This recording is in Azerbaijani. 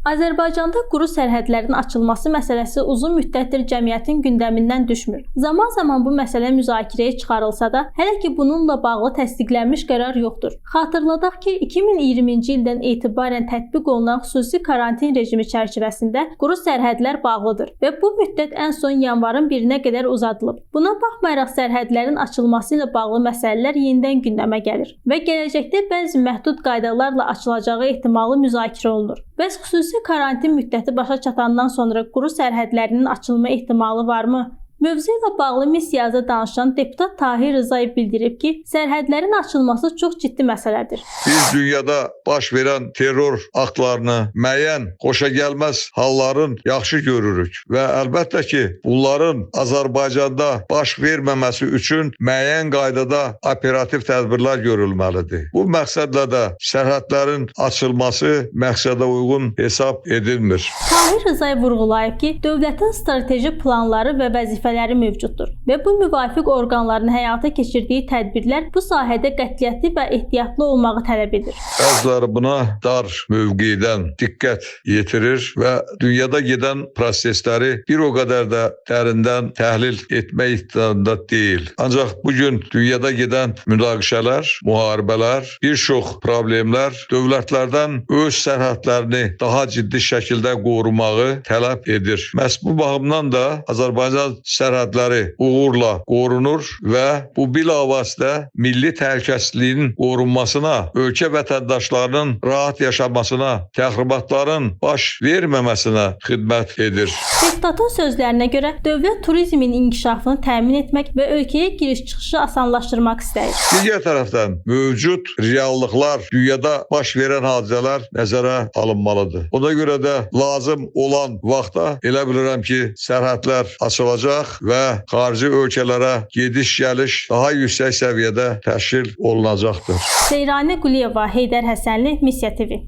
Azərbaycanda quru sərhədlərin açılması məsələsi uzun müddətdir cəmiyyətin gündəmindən düşmür. Zaman-zaman bu məsələ müzakirəyə çıxarılsa da, hələ ki bununla bağlı təsdiqlənmiş qərar yoxdur. Xatırladaq ki, 2020-ci ildən etibarən tətbiq olunan xüsusi karantin rejimi çərçivəsində quru sərhədlər bağlıdır və bu müddət ən son yanvarın 1-nə qədər uzadılıb. Buna baxmayaraq sərhədlərin açılması ilə bağlı məsələlər yenidən gündəmə gəlir və gələcəkdə bəzi məhdud qaydalarla açılacağı ehtimalı müzakirə olunur. Bəs xüsusi karantin müddəti başa çatandan sonra quru sərhədlərinin açılma ehtimalı varmı? Mövzu ilə bağlı missiyada danışan deputat Tahir Rzayev bildirib ki, sərhədlərin açılması çox ciddi məsələdir. Biz dünyada baş verən terror aktlarını, müəyyən xoşagəlməz halların yaxşı görürük və əlbəttə ki, bunların Azərbaycanda baş verməməsi üçün müəyyən qaydada operativ tədbirlər görülməlidir. Bu məqsədlə də sərhədlərin açılması məqsədə uyğun hesab edilmir. Tahir Rzayev vurğulayıb ki, dövlətin strateji planları və vəzifələri mövcuddur və bu müvafiq orqanların həyata keçirdiyi tədbirlər bu sahədə qətiyyətli və ehtiyatlı olmağı tələb edir. Bəziləri buna dar mövqedən diqqət yetirir və dünyada gedən prosesləri bir o qədər də dərindən təhlil etmə iqtidarında deyil. Ancaq bugün dünyada gedən münaqişələr, müharibələr, bir çox problemlər dövlətlərdən öz sərhədlərini daha ciddi şəkildə qorumağı tələb edir. Məhz bu baxımdan da Azərbaycan sərhədləri uğurla qorunur və bu bilavasitə milli təhlükəsizliyin qorunmasına, ölkə vətəndaşlarının rahat yaşamasına, təxribatların baş verməməsinə xidmət edir. Deputatın sözlərinə görə dövlət turizmin inkişafını təmin etmək və ölkəyə giriş-çıxışı asanlaşdırmaq istəyir. Digər tərəfdən mövcud reallıqlar, dünyada baş verən hadisələr nəzərə alınmalıdır. Ona görə də lazım olan vaxtda elə bilirəm ki, sərhədlər açılacaq və xarici ölkələrə gediş-gəliş daha yüksək səviyyədə təşkil olunacaqdır. Seyranə Quliyeva, Heydər Həsənli, Missiya TV.